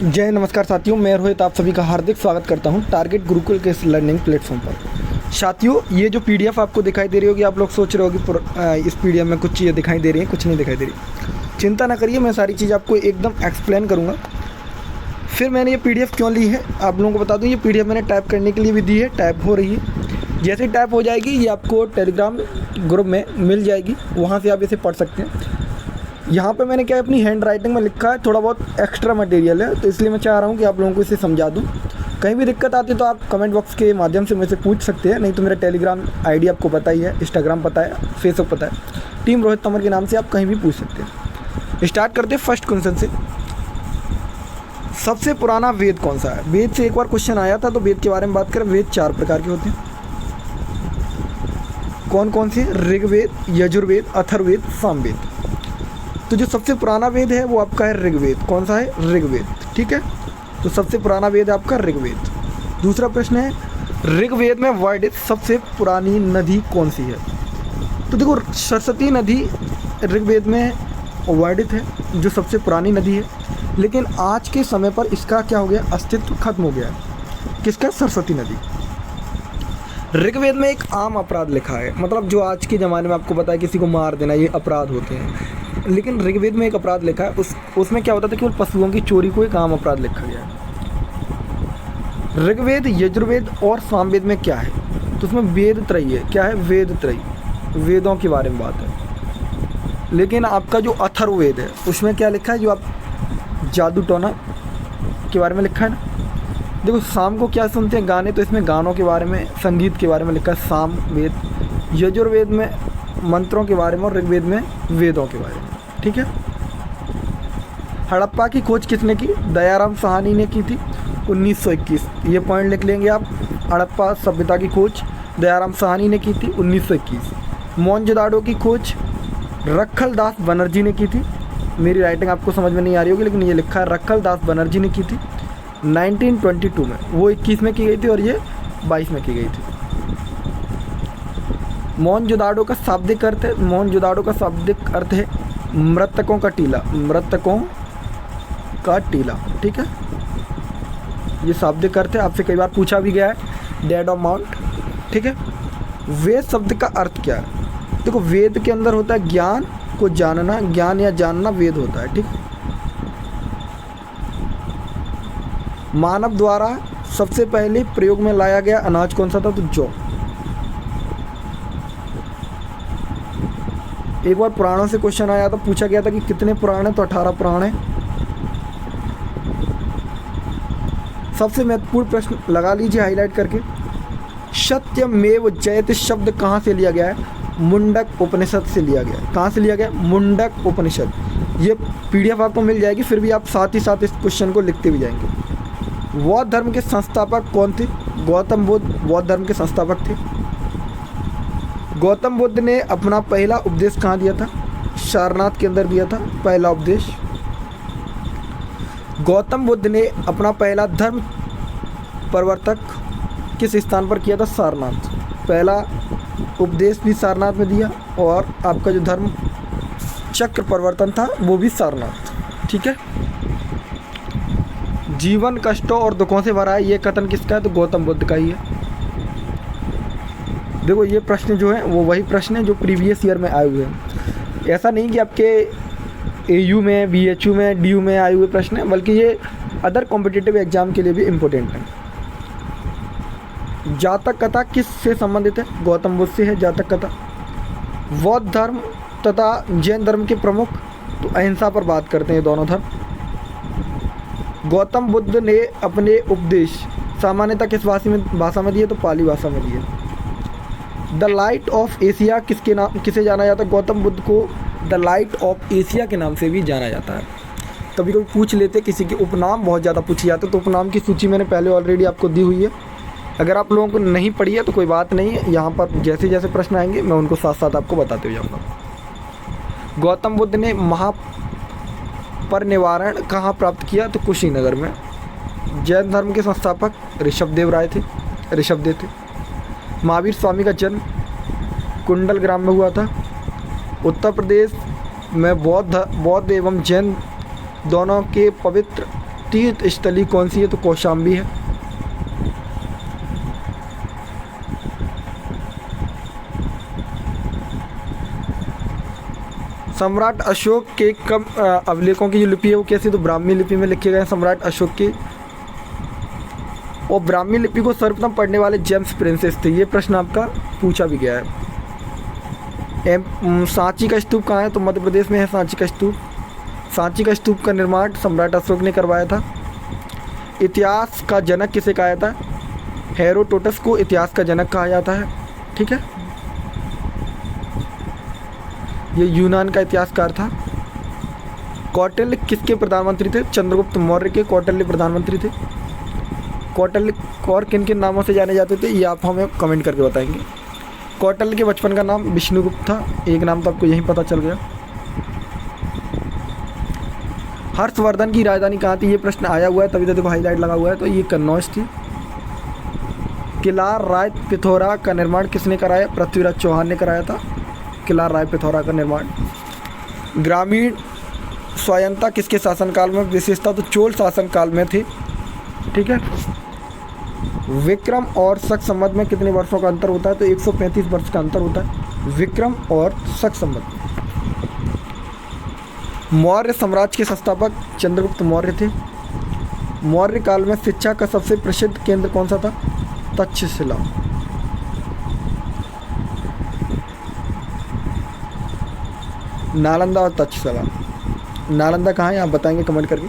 जय नमस्कार साथियों, मैं रोहित आप सभी का हार्दिक स्वागत करता हूं टारगेट गुरुकुल के इस लर्निंग प्लेटफॉर्म पर। साथियों, ये जो पीडीएफ आपको दिखाई दे रही होगी, आप लोग सोच रहे होगी इस पीडीएफ में कुछ चीज़ें दिखाई दे रही हैं, कुछ नहीं दिखाई दे रही। चिंता ना करिए, मैं सारी चीज़ आपको एकदम एक्सप्लेन करूँगा। फिर मैंने ये पीडीएफ क्यों ली है आप लोगों को बता दूँ। ये पीडीएफ मैंने टाइप करने के लिए भी दी है, टाइप हो रही है। जैसे टाइप हो जाएगी ये आपको टेलीग्राम ग्रुप में मिल जाएगी, वहाँ से आप इसे पढ़ सकते हैं। यहाँ पे मैंने क्या अपनी हैंड राइटिंग में लिखा है, थोड़ा बहुत एक्स्ट्रा मटेरियल है, तो इसलिए मैं चाह रहा हूँ कि आप लोगों को इसे समझा दूँ। कहीं भी दिक्कत आती है तो आप कमेंट बॉक्स के माध्यम से मुझसे पूछ सकते हैं, नहीं तो मेरा टेलीग्राम आईडी आपको पता ही है, इंस्टाग्राम पता है, फेसबुक पता है, टीम रोहित तंवर के नाम से आप कहीं भी पूछ सकते हैं। स्टार्ट करते हैं फर्स्ट क्वेश्चन से। सबसे पुराना वेद कौन सा है? वेद से एक बार क्वेश्चन आया था, तो वेद के बारे में बात करें। वेद 4 प्रकार के होते हैं। कौन कौन से? ऋग्वेद, यजुर्वेद, अथर्ववेद, सामवेद। तो जो सबसे पुराना वेद है वो आपका है ऋग्वेद। कौन सा है? ऋग्वेद। ठीक है, तो सबसे पुराना वेद है आपका ऋग्वेद। दूसरा प्रश्न है, ऋग्वेद में वर्णित सबसे पुरानी नदी कौन सी है? तो देखो, सरस्वती नदी ऋग्वेद में वर्णित है, जो सबसे पुरानी नदी है, लेकिन आज के समय पर इसका क्या हो गया? अस्तित्व खत्म हो गया है। किसका? सरस्वती नदी। ऋग्वेद में एक आम अपराध लिखा है, मतलब जो आज के ज़माने में आपको पता है किसी को मार देना, ये अपराध होते हैं, लेकिन ऋग्वेद में एक अपराध लिखा है। उसमें क्या होता था? केवल पशुओं की चोरी को एक आम अपराध लिखा गया है। ऋग्वेद, यजुर्वेद और सामवेद में क्या है? तो उसमें वेद त्रयी है। क्या है? वेद त्रयी, वेदों के बारे में बात है। लेकिन आपका जो अथर्ववेद है उसमें क्या लिखा है? जो आप जादू टोना के बारे में लिखा है ना। देखो, शाम को क्या सुनते हैं? गाने, तो इसमें गानों के बारे में, संगीत के बारे में लिखा है सामवेद। यजुर्वेद में मंत्रों के बारे में और ऋग्वेद में वेदों के बारे में। ठीक है। हड़प्पा की खोज किसने की? दयाराम साहनी ने की थी 1921। ये पॉइंट लिख लेंगे आप। हड़प्पा सभ्यता की खोज दयाराम साहनी ने की थी 1921। मोहनजोदाड़ो की खोज रखल दास बनर्जी ने की थी। मेरी राइटिंग आपको समझ में नहीं आ रही होगी, लेकिन ये लिखा है रखल दास बनर्जी ने की थी 1922 में। वो 21 में की गई थी और ये 22 में की गई थी। मोहनजोदाड़ो का शाब्दिक अर्थ है, मोहनजोदाड़ो का शाब्दिक अर्थ है मृतकों का टीला, मृतकों का टीला। ठीक है, ये शाब्दिक अर्थ है, आपसे कई बार पूछा भी गया है, डेड ऑफ माउंट। ठीक है। वेद शब्द का अर्थ क्या है? देखो, वेद के अंदर होता है ज्ञान को जानना, ज्ञान या जानना वेद होता है। ठीक है। मानव द्वारा सबसे पहले प्रयोग में लाया गया अनाज कौन सा था? तो जौ। एक बार पुराणों से क्वेश्चन आया था, पूछा गया था कि कितने पुराण हैं? तो 18 पुराण हैं। सबसे महत्वपूर्ण प्रश्न लगा लीजिए हाईलाइट करके, सत्यमेव जयते शब्द कहाँ से लिया गया है? मुंडक उपनिषद से लिया गया है। कहाँ से लिया गया? मुंडक उपनिषद। ये पीडीएफ आपको मिल जाएगी, फिर भी आप साथ ही साथ इस क्वेश्चन को लिखते भी जाएंगे। बौद्ध धर्म के संस्थापक कौन थे? गौतम बुद्ध बौद्ध धर्म के संस्थापक थे। गौतम बुद्ध ने अपना पहला उपदेश कहाँ दिया था? सारनाथ के अंदर दिया था पहला उपदेश। गौतम बुद्ध ने अपना पहला धर्म प्रवर्तक किस स्थान पर किया था? सारनाथ। पहला उपदेश भी सारनाथ में दिया, और आपका जो धर्म चक्र परिवर्तन था वो भी सारनाथ। ठीक है। जीवन कष्टों और दुखों से भरा है, ये कथन किसका है? तो गौतम बुद्ध का ही है। देखो, ये प्रश्न जो है वो वही प्रश्न है जो प्रीवियस ईयर में आए हुए हैं। ऐसा नहीं कि आपके एयू में, बीएचयू में, डीयू में आए हुए प्रश्न हैं, बल्कि ये अदर कॉम्पिटिटिव एग्जाम के लिए भी इम्पोर्टेंट है। जातक कथा किस से संबंधित है? गौतम बुद्ध से है जातक कथा। बौद्ध धर्म तथा जैन धर्म के प्रमुख, तो अहिंसा पर बात करते हैं दोनों धर्म। गौतम बुद्ध ने अपने उपदेश सामान्यतः किस भाषा में दिए? तो पाली भाषा में दिए। द लाइट ऑफ एशिया किसे जाना जाता है? गौतम बुद्ध को द लाइट ऑफ एशिया के नाम से भी जाना जाता है। कभी कभी पूछ लेते किसी के उपनाम बहुत ज़्यादा पूछे जाते, तो उपनाम की सूची मैंने पहले ऑलरेडी आपको दी हुई है। अगर आप लोगों को नहीं पढ़ी है तो कोई बात नहीं है, यहाँ पर जैसे जैसे प्रश्न आएंगे मैं उनको साथ साथ आपको बताते हुए जाऊँगा। गौतम बुद्ध ने महापरिनिर्वाण कहाँ प्राप्त किया? तो कुशीनगर में। जैन धर्म के संस्थापक ऋषभदेव राय थे, ऋषभदेव थे। महावीर स्वामी का जन्म कुंडल ग्राम में हुआ था। उत्तर प्रदेश में बौद्ध एवं जैन दोनों के पवित्र तीर्थ स्थली कौन सी है? तो कौशाम्बी है। सम्राट अशोक के कब अभिलेखों की जो लिपि है वो कैसी? तो ब्राह्मी लिपि में लिखे गए हैं सम्राट अशोक के। और ब्राह्मी लिपि को सर्वप्रथम पढ़ने वाले जेम्स प्रिंसेस थे। ये प्रश्न आपका पूछा भी गया है। सांची का स्तूप कहाँ है? तो मध्य प्रदेश में है सांची का स्तूप। सांची का स्तूप का निर्माण सम्राट अशोक ने करवाया था। इतिहास का जनक किसे कहा जाता है? हेरोडोटस को इतिहास का जनक कहा जाता है। ठीक है, ये यूनान का इतिहासकार था। कौटिल्य किसके प्रधानमंत्री थे? चंद्रगुप्त मौर्य के कौटिल्य प्रधानमंत्री थे। कौटिल्य और किन किन नामों से जाने जाते थे ये आप हमें कमेंट करके बताएंगे। कौटिल्य के बचपन का नाम विष्णुगुप्त था। एक नाम तो आपको यहीं पता चल गया। हर्षवर्धन की राजधानी कहाँ थी? ये प्रश्न आया हुआ है, तभी तो देखो हाईलाइट लगा हुआ है। तो ये कन्नौज थी। किला राय पिथौरा का निर्माण किसने कराया? पृथ्वीराज चौहान ने कराया था किला राय पिथौरा का निर्माण। ग्रामीण स्वायत्तता किसके शासनकाल में? विशेषता तो चोल शासनकाल में थी। ठीक है। विक्रम और शक संवत में कितने वर्षों का अंतर होता है? तो 135 वर्ष का अंतर होता है विक्रम और शक संवत में। मौर्य साम्राज्य के संस्थापक चंद्रगुप्त मौर्य थे। मौर्य काल में शिक्षा का सबसे प्रसिद्ध केंद्र कौन सा था? तक्षशिला। नालंदा और तक्षशिला। नालंदा कहाँ है आप बताएंगे कमेंट करके।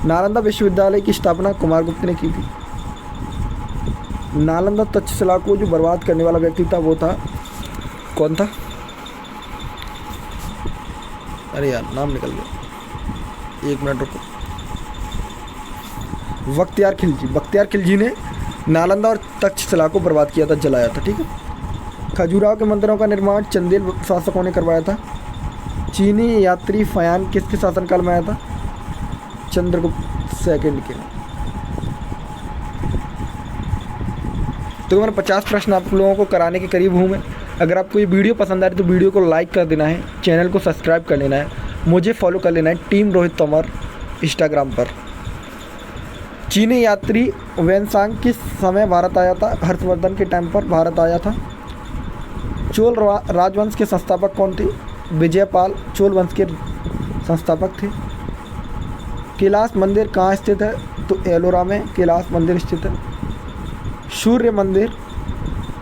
नालंदा विश्वविद्यालय की स्थापना कुमारगुप्त ने की थी। नालंदा तक्षशिला को जो बर्बाद करने वाला व्यक्ति था वो था कौन था? अरे यार नाम निकल गया, एक मिनट रुको। बख्तियार खिलजी। बख्तियार खिलजी ने नालंदा और तक्षशिला को बर्बाद किया था, जलाया था। ठीक है। खजुराहो के मंदिरों का निर्माण चंदेल शासकों ने करवाया था। चीनी यात्री फयान किसके शासनकाल में आया था? चंद्रगुप्त सेकंड के। तो मैंने 50 प्रश्न आप लोगों को कराने के करीब हूँ मैं। अगर आपको ये वीडियो पसंद आ रही है तो वीडियो को लाइक कर देना है, चैनल को सब्सक्राइब कर लेना है, मुझे फॉलो कर लेना है टीम रोहित तोमर इंस्टाग्राम पर। चीनी यात्री वेनसांग किस समय भारत आया था? हर्षवर्धन के टाइम पर भारत आया था। चोल राजवंश के संस्थापक कौन थे? विजयपाल चोल वंश के संस्थापक थे। कैलाश मंदिर कहाँ स्थित है? तो एलोरा में कैलाश मंदिर स्थित है। सूर्य मंदिर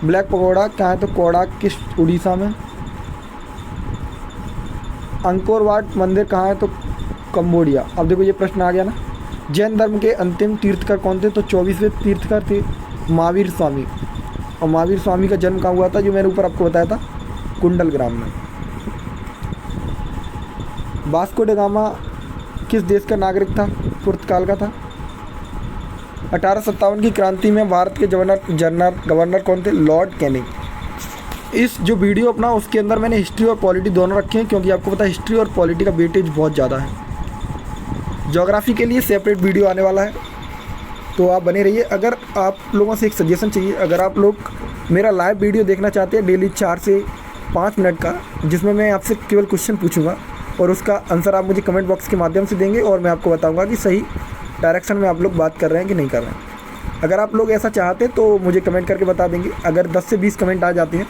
ब्लैक पगोड़ा कहाँ है? तो कोडाक किस उड़ीसा में। अंकोर वाट मंदिर कहाँ है? तो कंबोडिया। अब देखो ये प्रश्न आ गया ना। जैन धर्म के अंतिम तीर्थकर कौन थे? तो 24वें तीर्थकर थे महावीर स्वामी। और महावीर स्वामी का जन्म कहाँ हुआ था? जो मैंने ऊपर आपको बताया था, कुंडलग्राम में। वास्को ड गामा किस देश का नागरिक था? पुर्तगाल का था। 1857 की क्रांति में भारत के गवर्नर कौन थे? Lord Canning. इस जो वीडियो अपना उसके अंदर मैंने हिस्ट्री और पॉलिटी दोनों रखे हैं, क्योंकि आपको पता है हिस्ट्री और पॉलिटी का वेटेज बहुत ज़्यादा है। ज्योग्राफी के लिए सेपरेट वीडियो आने वाला है, तो आप बने रहिए। अगर आप लोगों से एक सजेशन चाहिए, अगर आप लोग मेरा लाइव वीडियो देखना चाहते हैं डेली 4 से 5 मिनट का, जिसमें मैं आपसे केवल क्वेश्चन पूछूंगा और उसका आंसर आप मुझे कमेंट बॉक्स के माध्यम से देंगे और मैं आपको बताऊंगा कि सही डायरेक्शन में आप लोग बात कर रहे हैं कि नहीं कर रहे हैं। अगर आप लोग ऐसा चाहते तो मुझे कमेंट करके बता देंगे। अगर 10 से 20 कमेंट आ जाते हैं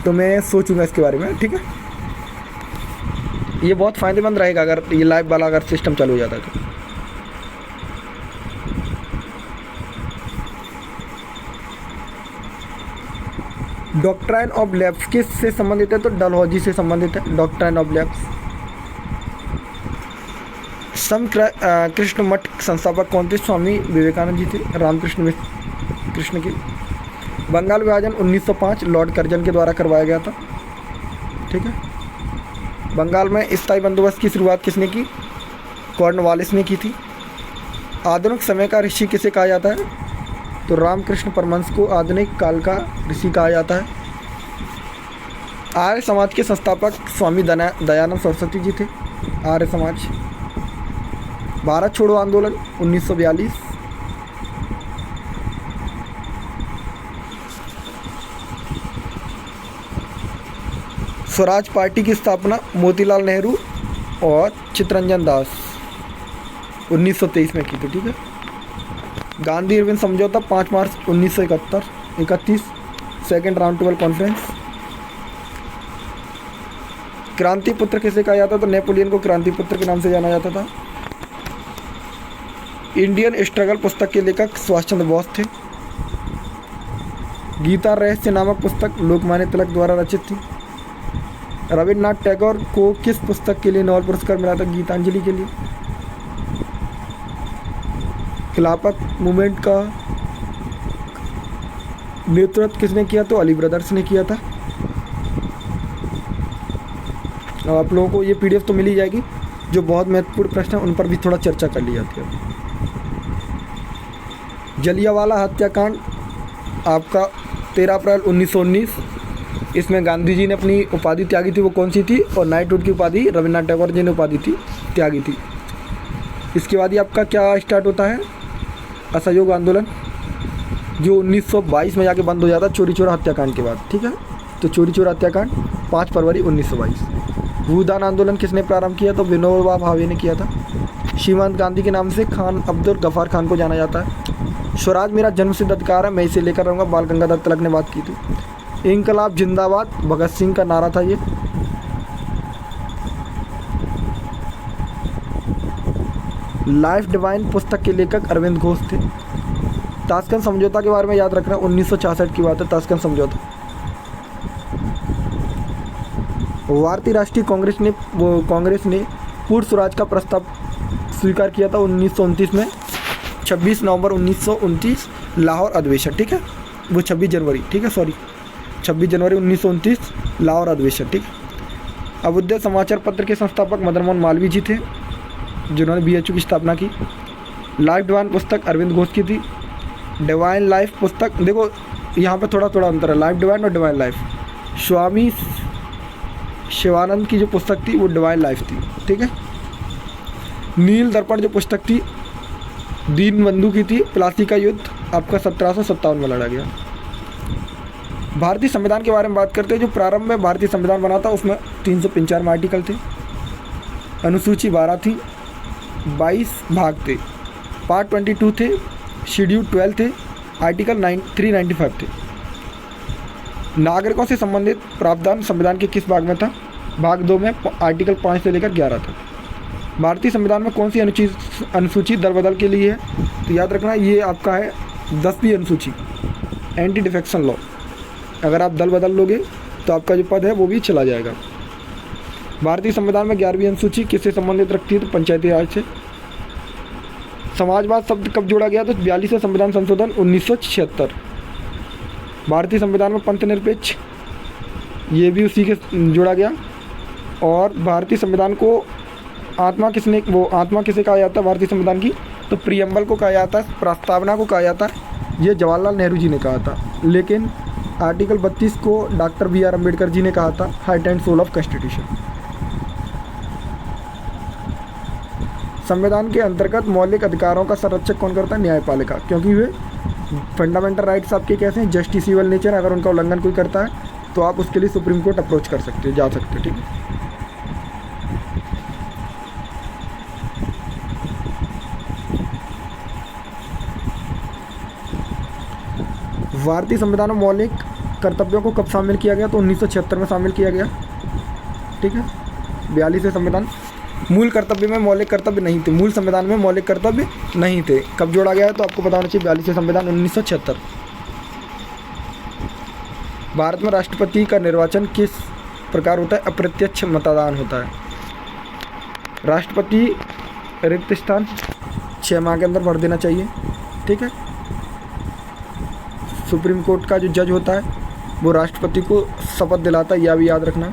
तो मैं सोचूंगा इसके बारे में। ठीक है, ये बहुत फ़ायदेमंद रहेगा अगर ये लाइव वाला अगर सिस्टम चालू हो जाता है तो। डॉक्ट्राइन ऑफ लैब्स किससे संबंधित है? तो डलहौजी से संबंधित है डॉक्ट्राइन ऑफ लैब्स। सम कृष्ण मठ संस्थापक कौन थे? स्वामी विवेकानंद जी थे, रामकृष्ण कृष्ण के। बंगाल विभाजन 1905 लॉर्ड कर्जन के द्वारा करवाया गया था। ठीक है। बंगाल में स्थायी बंदोबस्त की शुरुआत किसने की? कॉर्नवालिस ने की थी। आधुनिक समय का ऋषि किसे कहा जाता है? तो रामकृष्ण परमहंस को आधुनिक काल का ऋषि कहा जाता है। आर्य समाज के संस्थापक स्वामी दयानंद सरस्वती जी थे। आर्य समाज। भारत छोड़ो आंदोलन 1942। स्वराज पार्टी की स्थापना मोतीलाल नेहरू और चित्तरंजन दास। 1923 में की थी, ठीक है। गांधी इरविन समझौता 5 मार्च 1931, सेकेंड राउंड टेबल कॉन्फ्रेंस। क्रांति पुत्र किसे कहा जाता था? तो नेपोलियन को क्रांति पुत्र के नाम से जाना जाता था। इंडियन स्ट्रगल पुस्तक के लेखक सुभाष चंद्र बोस थे। गीता रहस्य नामक पुस्तक लोकमान्य तिलक द्वारा रचित थी। रविन्द्रनाथ टैगोर को किस पुस्तक के लिए नोबेल पुरस्कार मिला था? गीतांजलि के लिए। खिलाफत मूवमेंट का नेतृत्व किसने किया? तो अली ब्रदर्स ने किया था। आप लोगों को ये पीडीएफ तो मिल ही जाएगी, जो बहुत महत्वपूर्ण प्रश्न है उन पर भी थोड़ा चर्चा कर ली जाती है। जलियांवाला हत्याकांड आपका 13 अप्रैल 1919, इसमें गांधी जी ने अपनी उपाधि त्यागी थी, वो कौन सी थी? और नाइटहुड की उपाधि रविन्द्रनाथ टैगोर जी ने उपाधि थी त्यागी थी। इसके बाद ही आपका क्या स्टार्ट होता है? असहयोग आंदोलन, जो 1922 में जाके बंद हो जाता चोरी चोरा हत्याकांड के बाद, ठीक है। तो चोरी चोरा हत्याकांड 5 फरवरी 1922। भूदान आंदोलन किसने प्रारंभ किया? तो विनोबा भावे ने किया था। सीमांत गांधी के नाम से खान अब्दुल गफ्फार खान को जाना जाता है। स्वराज मेरा जन्मसिद्ध अधिकार है, मैं इसे लेकर रहूँगा, बाल गंगाधर तिलक ने बात की थी। इंकलाब जिंदाबाद भगत सिंह का नारा था ये। लाइफ डिवाइन पुस्तक के लेखक अरविंद घोष थे। ताशकंद समझौता के बारे में याद रखना, 1966 की बात है ताशकंद समझौता। भारतीय राष्ट्रीय कांग्रेस ने पूर्ण स्वराज का प्रस्ताव स्वीकार किया था 1929 में, 26 नवंबर 1929 लाहौर अधिवेशन, ठीक है। वो 26 जनवरी, ठीक है, सॉरी 26 जनवरी 1929 लाहौर अधिवेशन, ठीक है। अभ्युदय समाचार पत्र के संस्थापक मदन मोहन मालवीय जी थे, जिन्होंने बीएचयू की स्थापना की। लाइफ डिवाइन पुस्तक अरविंद घोष की थी। डिवाइन लाइफ पुस्तक, देखो यहाँ पे थोड़ा थोड़ा अंतर है, लाइफ डिवाइन और डिवाइन लाइफ। स्वामी शिवानंद की जो पुस्तक थी वो डिवाइन लाइफ थी, ठीक है। नील दर्पण जो पुस्तक थी दीनबंधु की थी। प्लासी का युद्ध आपका 1757 में लड़ा गया। भारतीय संविधान के बारे में बात करते हैं। जो प्रारंभ में भारतीय संविधान बना था उसमें 395 आर्टिकल थे, अनुसूची 12 थी, 22 भाग थे, पार्ट 22 थे, शेड्यूल 12 थे, आर्टिकल 395 थे। नागरिकों से संबंधित प्रावधान संविधान के किस भाग में था? भाग 2 में आर्टिकल 5 से लेकर 11 था। भारतीय संविधान में कौन सी अनुसूची दल बदल के लिए है? तो याद रखना ये आपका है 10वीं अनुसूची, एंटी डिफेक्शन लॉ। अगर आप दल बदल लोगे तो आपका जो पद है वो भी चला जाएगा। भारतीय संविधान में 11वीं अनुसूची किससे संबंधित रखती है? तो पंचायती राज से। समाजवाद शब्द कब जोड़ा गया? तो 42वें संविधान संशोधन 1976। भारतीय संविधान में पंथ निरपेक्ष, ये भी उसी के जोड़ा गया। और भारतीय संविधान को आत्मा किसे कहा जाता है भारतीय संविधान की? तो प्रियम्बल को कहा जाता है, प्रस्तावना को कहा जाता है। ये जवाहरलाल नेहरू जी ने कहा था, लेकिन आर्टिकल 32 को doctor B R Ambedkar ji ने कहा था, heart and soul of constitution. संविधान के अंतर्गत मौलिक अधिकारों का संरक्षक कौन करता है? न्यायपालिका, क्योंकि वे फंडामेंटल राइट्स आपके कैसे हैं? जस्टिसिबल नेचर। अगर उनका उल्लंघन कोई करता है तो आप उसके लिए सुप्रीम कोर्ट अप्रोच कर सकते हो, जा सकते हो, ठीक है। भारतीय संविधान में मौलिक कर्तव्यों को कब शामिल किया गया? तो 1976 में शामिल किया गया, ठीक है। 42वें संविधान। मूल कर्तव्य में मौलिक कर्तव्य नहीं थे, मूल संविधान में मौलिक कर्तव्य नहीं थे। कब जोड़ा गया है? तो आपको पता होना चाहिए 42वें संविधान 1976। भारत में राष्ट्रपति का निर्वाचन किस प्रकार होता है? अप्रत्यक्ष मतदान होता है। राष्ट्रपति रिक्त स्थान 6 माह के अंदर भर देना चाहिए, ठीक है। सुप्रीम कोर्ट का जो जज होता है वो राष्ट्रपति को शपथ दिलाता है, यह भी याद रखना।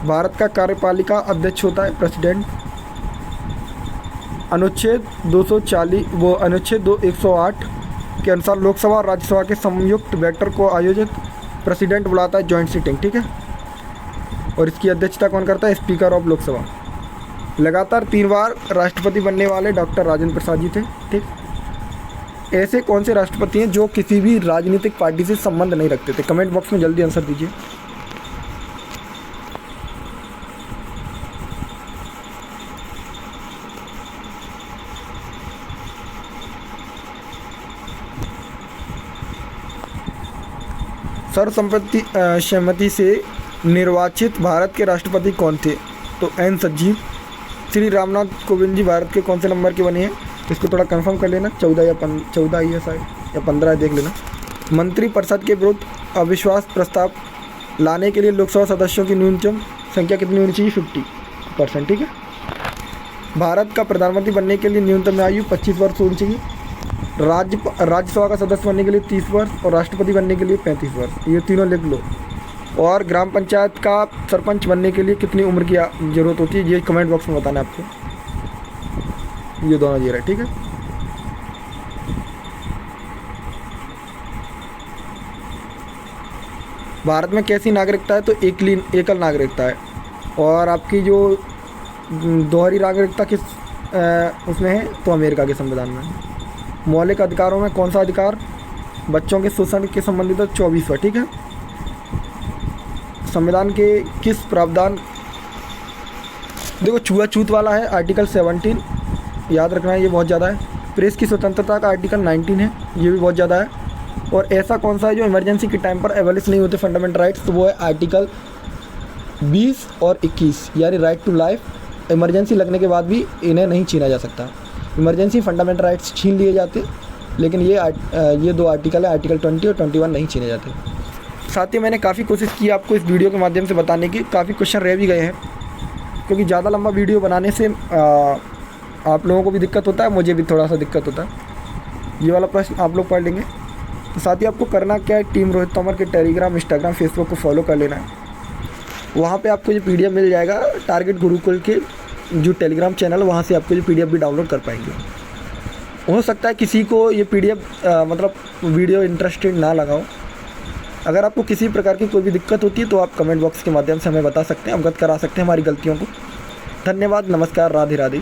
भारत का कार्यपालिका अध्यक्ष होता है प्रेसिडेंट। अनुच्छेद 108 के अनुसार लोकसभा और राज्यसभा के संयुक्त बैठक को आयोजित प्रेसिडेंट बुलाता है, जॉइंट सीटिंग, ठीक है। और इसकी अध्यक्षता कौन करता है? Speaker of Lok Sabha. लगातार 3 बार राष्ट्रपति बनने वाले डॉक्टर राजेंद्र प्रसाद जी थे, ठीक। ऐसे कौन से राष्ट्रपति हैं जो किसी भी राजनीतिक पार्टी से संबंध नहीं रखते थे? कमेंट बॉक्स में जल्दी आंसर दीजिए। सर्वसम्मति सहमति से निर्वाचित भारत के राष्ट्रपति कौन थे? तो एन संजीव। श्री रामनाथ कोविंद जी भारत के कौन से नंबर के बने हैं? इसको थोड़ा कंफर्म कर लेना, 14 या 14 ही है शायद, या 15 है, देख लेना। मंत्रिपरिषद के विरुद्ध अविश्वास प्रस्ताव लाने के लिए लोकसभा सदस्यों की न्यूनतम संख्या कितनी होनी चाहिए? 50%। ठीक है। भारत का प्रधानमंत्री बनने के लिए न्यूनतम आयु 25 वर्ष होनी चाहिए। राज्यसभा का सदस्य बनने के लिए 30 वर्ष और राष्ट्रपति बनने के लिए 35 वर्ष, ये तीनों लिख लो। और ग्राम पंचायत का सरपंच बनने के लिए कितनी उम्र की ज़रूरत होती है, ये कमेंट बॉक्स में बताना आपको। ये दोनों दे रहा है। ठीक है। भारत में कैसी नागरिकता है? तो एकल नागरिकता है। और आपकी जो दोहरी नागरिकता किस उसमें है? तो अमेरिका के संविधान में। मौलिक अधिकारों में कौन सा अधिकार बच्चों के शोषण के संबंधित है? 24वां। ठीक है। संविधान के किस प्रावधान, देखो छुआछूत वाला है आर्टिकल 17, याद रखना है, ये बहुत ज़्यादा है। प्रेस की स्वतंत्रता का आर्टिकल 19 है, ये भी बहुत ज़्यादा है। और ऐसा कौन सा है जो इमरजेंसी के टाइम पर एबॉलिश नहीं होते फंडामेंटल राइट्स? तो वो है आर्टिकल 20 और 21, यानी राइट टू लाइफ। इमरजेंसी लगने के बाद भी इन्हें नहीं छीना जा सकता। इमरजेंसी फंडामेंटल राइट्स छीन लिए जाते, लेकिन ये दो आर्टिकल है, आर्टिकल 20 और 21 नहीं छीने जाते। साथ ही मैंने काफ़ी कोशिश की आपको इस वीडियो के माध्यम से बताने की, काफ़ी क्वेश्चन रह भी गए हैं, क्योंकि ज़्यादा लंबा वीडियो बनाने से आप लोगों को भी दिक्कत होता है, मुझे भी थोड़ा सा दिक्कत होता है। ये वाला प्रश्न आप लोग पढ़ लेंगे। तो साथ ही आपको करना क्या है, टीम रोहित तोमर के टेलीग्राम, इंस्टाग्राम, फेसबुक को फॉलो कर लेना है। वहाँ पे आपको ये PDF मिल जाएगा। टारगेट गुरुकुल के जो टेलीग्राम चैनल, वहाँ से आपको ये PDF भी डाउनलोड कर पाएंगे। हो सकता है किसी को ये PDF मतलब वीडियो इंटरेस्टेड ना लगाओ। अगर आपको किसी प्रकार की कोई भी दिक्कत होती है तो आप कमेंट बॉक्स के माध्यम से हमें बता सकते हैं, अवगत करा सकते हैं हमारी गलतियों को। धन्यवाद, नमस्कार, राधे राधे।